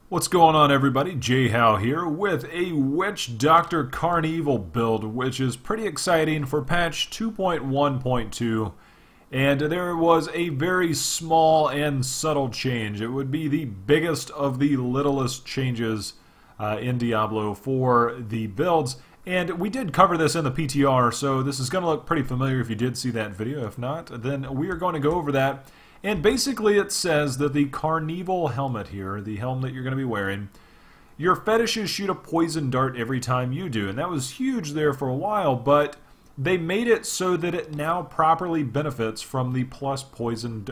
What's going on, everybody? Jay Howe here with a Witch Doctor Carnevil build, which is pretty exciting for patch 2.1.2. And there was a very small and subtle change. It would be the biggest of the littlest changes in Diablo for the builds. And we did cover this in the PTR, so this is going to look pretty familiar if you did see that video. If not, then we are going to go over that. And basically it says that the Carnevil helmet here, the helm that you're going to be wearing, your fetishes shoot a poison dart every time you do. And that was huge there for a while, but they made it so that it now properly benefits from the plus poison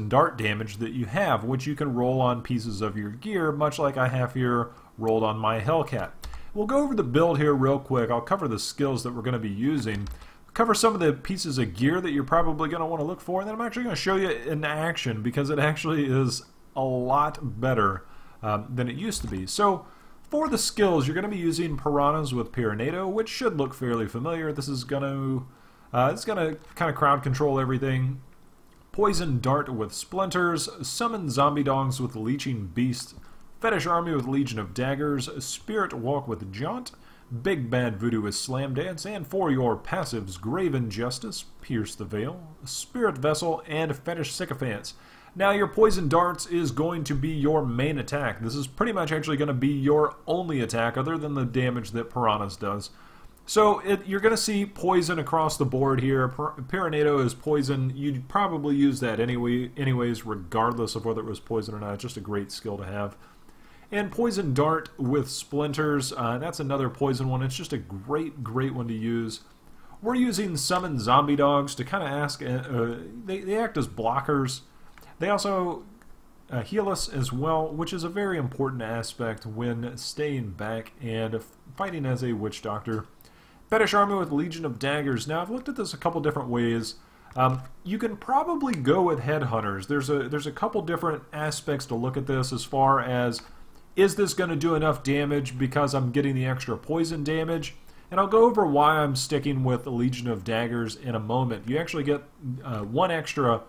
dart damage that you have, which you can roll on pieces of your gear, much like I have here rolled on my Hellcat. We'll go over the build here real quick. I'll cover the skills that we're going to be using, cover some of the pieces of gear that you're probably going to want to look for, and then I'm actually going to show you in action because it actually is a lot better than it used to be. So for the skills, you're going to be using Piranhas with Pyranado, which should look fairly familiar. This is going to kind of crowd control everything. Poison Dart with Splinters, Summon Zombie Dogs with Leeching Beast, Fetish Army with Legion of Daggers, Spirit Walk with Jaunt, Big Bad Voodoo with Slam Dance, and for your passives, Grave Injustice, Pierce the Veil, Spirit Vessel, and Fetish Sycophants. Now your Poison Darts is going to be your main attack. This is pretty much actually going to be your only attack other than the damage that Piranhas does. So you're going to see poison across the board here. Pyranado is poison. You'd probably use that anyways, regardless of whether it was poison or not. It's just a great skill to have. And Poison Dart with Splinters, that's another poison one. It's just a great one to use. We're using Summon Zombie Dogs to kind of ask, they act as blockers. They also heal us as well, which is a very important aspect when staying back and fighting as a Witch Doctor. Fetish Army with Legion of Daggers. Now, I've looked at this a couple different ways. You can probably go with Headhunters. There's a couple different aspects to look at this as far as, is this going to do enough damage because I'm getting the extra poison damage? And I'll go over why I'm sticking with the Legion of Daggers in a moment. You actually get one extra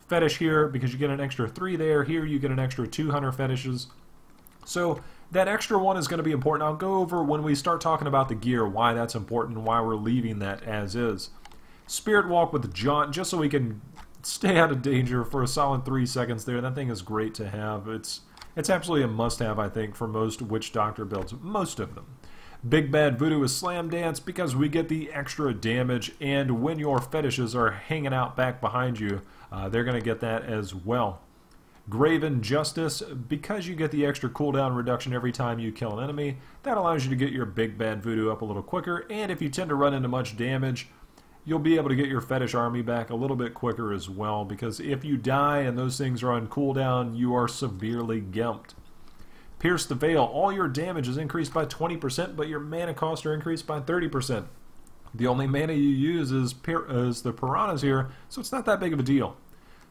fetish here because you get an extra 3 there. Here you get an extra 2 hunter fetishes. So that extra one is going to be important. I'll go over when we start talking about the gear why that's important and why we're leaving that as is. Spirit Walk with Jaunt, just so we can stay out of danger for a solid 3 seconds there. That thing is great to have. It's absolutely a must-have, I think, for most Witch Doctor builds. Most of them. Big Bad Voodoo is Slam Dance because we get the extra damage, and when your fetishes are hanging out back behind you, they're going to get that as well. Grave Injustice, because you get the extra cooldown reduction every time you kill an enemy, that allows you to get your Big Bad Voodoo up a little quicker, and if you tend to run into much damage, you'll be able to get your Fetish Army back a little bit quicker as well, because if you die and those things are on cooldown, you are severely gimped. Pierce the Veil, all your damage is increased by 20%, but your mana costs are increased by 30%. The only mana you use is the Piranhas here, so it's not that big of a deal.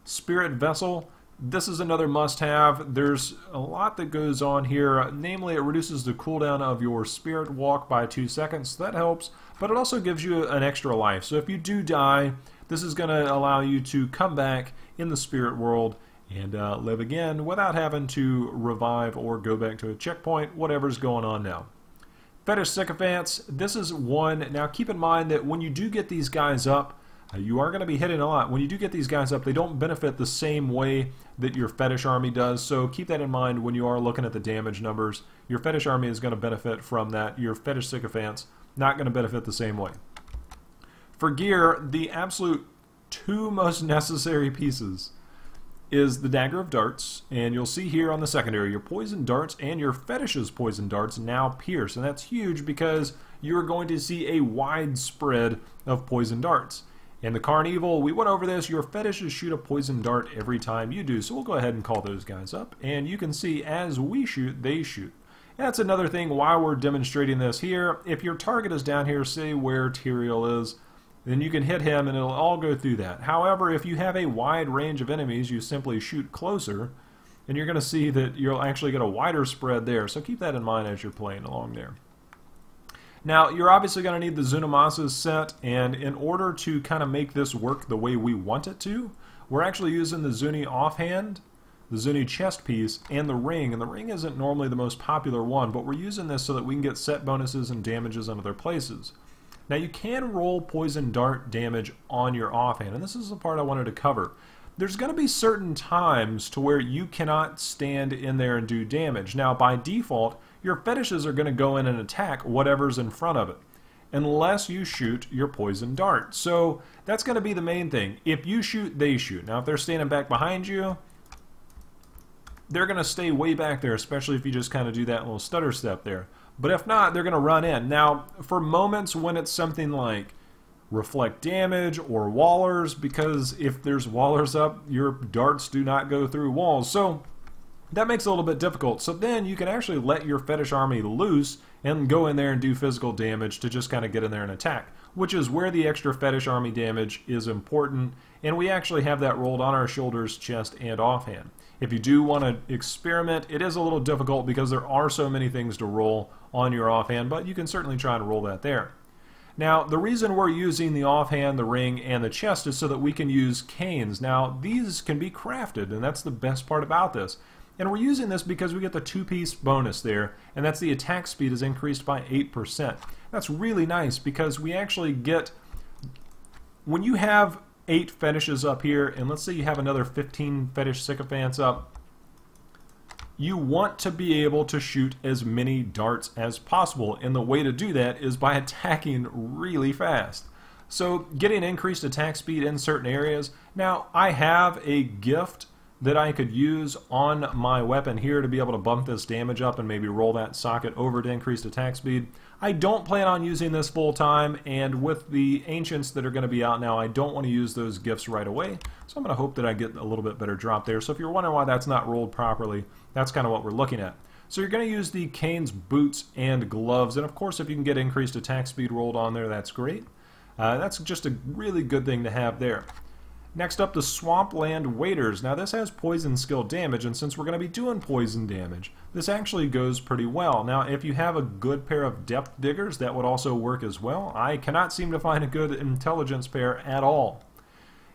Spirit Vessel, this is another must-have. There's a lot that goes on here. Namely, it reduces the cooldown of your Spirit Walk by 2 seconds. So that helps, but it also gives you an extra life. So if you do die, this is going to allow you to come back in the spirit world and live again without having to revive or go back to a checkpoint, whatever's going on now. Fetish Sycophants, this is one. Now keep in mind that when you do get these guys up, you are going to be hitting a lot. When you do get these guys up, they don't benefit the same way that your Fetish Army does, so keep that in mind when you are looking at the damage numbers. Your Fetish Army is going to benefit from that. Your Fetish Sycophants, not going to benefit the same way. For gear, the absolute 2 most necessary pieces is the Dagger of Darts, and you'll see here on the secondary, your Poison Darts and your Fetish's Poison Darts now pierce, and that's huge because you're going to see a wide spread of Poison Darts. In the Carnevil, we went over this, your fetishes shoot a poison dart every time you do, so we'll go ahead and call those guys up, and you can see as we shoot, they shoot. That's another thing why we're demonstrating this here. If your target is down here, say where Tyrael is, then you can hit him and it'll all go through that. However, if you have a wide range of enemies, you simply shoot closer, and you're going to see that you'll actually get a wider spread there, so keep that in mind as you're playing along there. Now, you're obviously going to need the Zunimassa set, and in order to kind of make this work the way we want it to, we're actually using the Zuni offhand the Zuni chest piece, and the ring. And the ring isn't normally the most popular one, but we're using this so that we can get set bonuses and damages in other places. Now you can roll poison dart damage on your offhand, and this is the part I wanted to cover. There's going to be certain times to where you cannot stand in there and do damage. Now by default, your fetishes are going to go in and attack whatever's in front of it, unless you shoot your poison dart. So that's going to be the main thing. If you shoot, they shoot. Now if they're standing back behind you, they're going to stay way back there, especially if you just kind of do that little stutter step there. But if not, they're going to run in. Now, for moments when it's something like reflect damage or wallers, because if there's wallers up, your darts do not go through walls. So that makes it a little bit difficult. So then you can actually let your fetish army loose and go in there and do physical damage to just kind of get in there and attack, which is where the extra fetish army damage is important. And we actually have that rolled on our shoulders, chest, and offhand. If you do want to experiment, it is a little difficult because there are so many things to roll on your offhand, but you can certainly try to roll that there. Now, the reason we're using the offhand, the ring, and the chest is so that we can use canes. Now, these can be crafted, and that's the best part about this. And we're using this because we get the 2-piece bonus there, and that's the attack speed is increased by 8%. That's really nice because we actually get, when you have 8 fetishes up here, and let's say you have another 15 fetish sycophants up, you want to be able to shoot as many darts as possible, and the way to do that is by attacking really fast. So getting increased attack speed in certain areas. Now I have a gift that I could use on my weapon here to be able to bump this damage up and maybe roll that socket over to increased attack speed. I don't plan on using this full time, and with the ancients that are going to be out now, I don't want to use those gifts right away, so I'm going to hope that I get a little bit better drop there. So if you're wondering why that's not rolled properly, that's kind of what we're looking at. So you're going to use the canes, boots, and gloves, and of course if you can get increased attack speed rolled on there, that's great. That's just a really good thing to have there. Next up, the Swampland Waders. Now this has poison skill damage, and since we're going to be doing poison damage, this actually goes pretty well. Now if you have a good pair of depth diggers, that would also work as well. I cannot seem to find a good intelligence pair at all.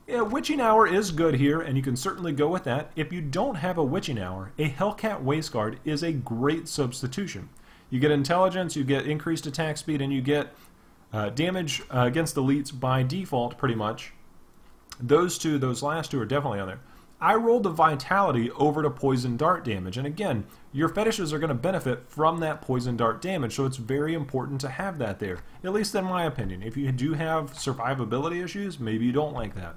Yeah, Witching Hour is good here, and you can certainly go with that. If you don't have a Witching Hour, a Hellcat Waistguard is a great substitution. You get intelligence, you get increased attack speed, and you get damage against elites by default pretty much. Those last two are definitely on there. I rolled the vitality over to poison dart damage, and again, your fetishes are going to benefit from that poison dart damage, so it's very important to have that there, at least in my opinion. If you do have survivability issues, maybe you don't like that.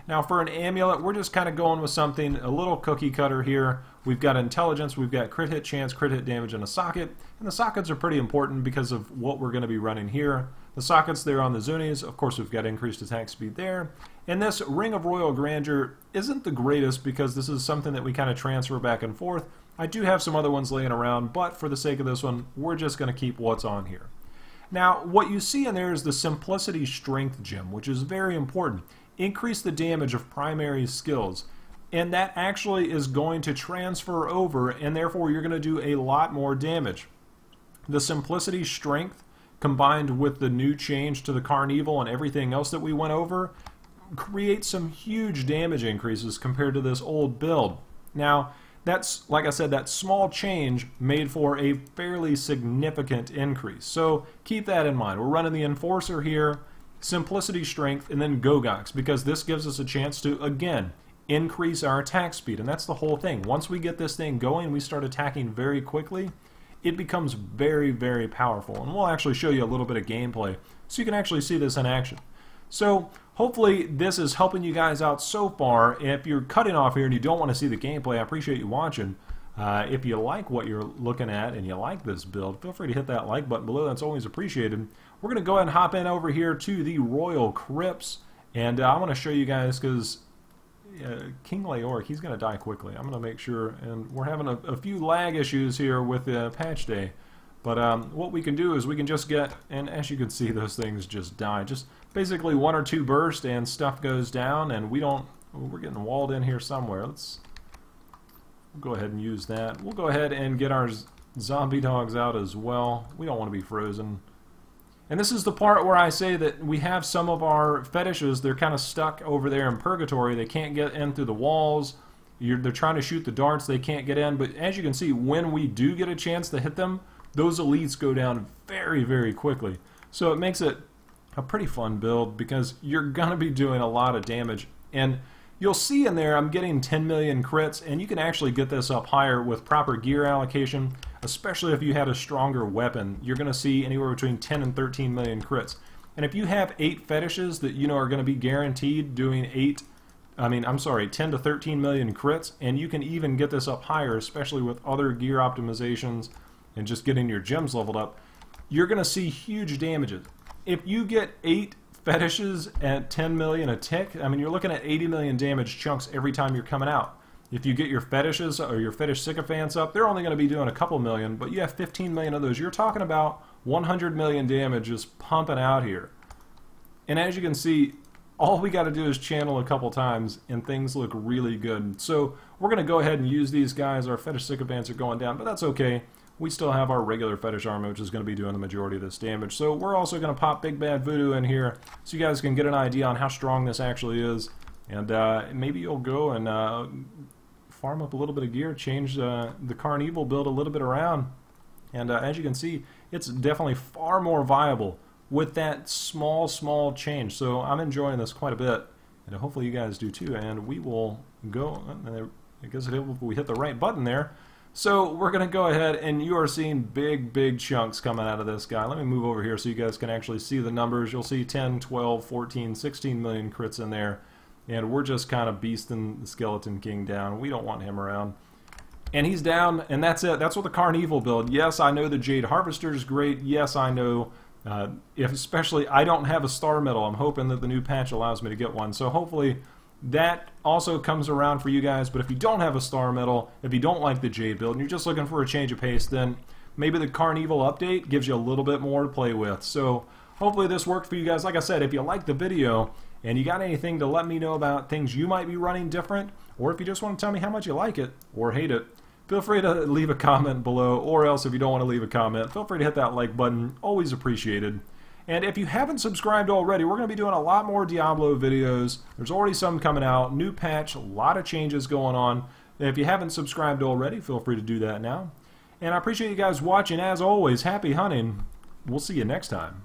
Now for an amulet, we're just kind of going with something a little cookie cutter here. We've got intelligence, we've got crit hit chance, crit hit damage, and a socket. And the sockets are pretty important because of what we're going to be running here. The sockets there on the Zunis, of course we've got increased attack speed there. And this Ring of Royal Grandeur isn't the greatest because this is something that we kind of transfer back and forth. I do have some other ones laying around, but for the sake of this one, we're just going to keep what's on here. Now, what you see in there is the Simplicity Strength gem, which is very important. Increase the damage of primary skills, and that actually is going to transfer over, and therefore you're going to do a lot more damage. The Simplicity Strength combined with the new change to the Carnevil and everything else that we went over creates some huge damage increases compared to this old build. Now that's, like I said, that small change made for a fairly significant increase, so keep that in mind. We're running the Enforcer here, Simplicity Strength, and then Gogox, because this gives us a chance to, again, increase our attack speed, and that's the whole thing. Once we get this thing going, we start attacking very quickly, it becomes very, very powerful, and we'll actually show you a little bit of gameplay so you can actually see this in action. So hopefully this is helping you guys out so far. If you're cutting off here and you don't want to see the gameplay, I appreciate you watching. If you like what you're looking at and you like this build, feel free to hit that like button below. That's always appreciated. We're going to go ahead and hop in over here to the Royal Crypts, and I want to show you guys because King Leoric, he's going to die quickly. I'm going to make sure, and we're having a few lag issues here with patch day, but what we can do is we can just get, and as you can see, those things just die. Just basically 1 or 2 bursts and stuff goes down, and we're getting walled in here somewhere. Let's go ahead and use that. We'll go ahead and get our zombie dogs out as well. We don't want to be frozen. And this is the part where I say that we have some of our fetishes, they're kind of stuck over there in purgatory. They can't get in through the walls. they're trying to shoot the darts, they can't get in, but as you can see, when we do get a chance to hit them, those elites go down very, very quickly. So it makes it a pretty fun build because you're going to be doing a lot of damage. And you'll see in there I'm getting 10 million crits, and you can actually get this up higher with proper gear allocation, especially if you had a stronger weapon. You're going to see anywhere between 10 and 13 million crits. And if you have 8 fetishes that you know are going to be guaranteed doing 10 to 13 million crits, and you can even get this up higher, especially with other gear optimizations and just getting your gems leveled up, you're going to see huge damages. If you get 8 fetishes at 10 million a tick, I mean, you're looking at 80 million damage chunks every time you're coming out. If you get your fetishes or your fetish sycophants up, they're only going to be doing a couple million, but you have 15 million of those. You're talking about 100 million damage just pumping out here. And as you can see, all we got to do is channel a couple times and things look really good. So we're going to go ahead and use these guys. Our fetish sycophants are going down, but that's okay. We still have our regular fetish armor, which is going to be doing the majority of this damage. So we're also going to pop Big Bad Voodoo in here so you guys can get an idea on how strong this actually is. And maybe you'll go and farm up a little bit of gear, change the Carnevil build a little bit around. And as you can see, it's definitely far more viable with that small change. So I'm enjoying this quite a bit, and hopefully you guys do too. And we will go, I guess we hit the right button there. So we're going to go ahead, and you are seeing big chunks coming out of this guy. Let me move over here so you guys can actually see the numbers. You'll see 10, 12, 14, 16 million crits in there. And we're just kind of beasting the Skeleton King down. We don't want him around. And he's down, and that's it. That's what the Carnevil build. Yes, I know the Jade Harvester is great. Yes, I know, especially I don't have a star medal. I'm hoping that the new patch allows me to get one. So hopefully that also comes around for you guys. But if you don't have a star medal, if you don't like the Jade build, and you're just looking for a change of pace, then maybe the Carnevil update gives you a little bit more to play with. So hopefully this worked for you guys. Like I said, if you liked the video and you got anything to let me know about things you might be running different, or if you just want to tell me how much you like it or hate it, feel free to leave a comment below, or else if you don't want to leave a comment, feel free to hit that like button. Always appreciated. And if you haven't subscribed already, we're going to be doing a lot more Diablo videos. There's already some coming out. New patch, a lot of changes going on. And if you haven't subscribed already, feel free to do that now. And I appreciate you guys watching. As always, happy hunting. We'll see you next time.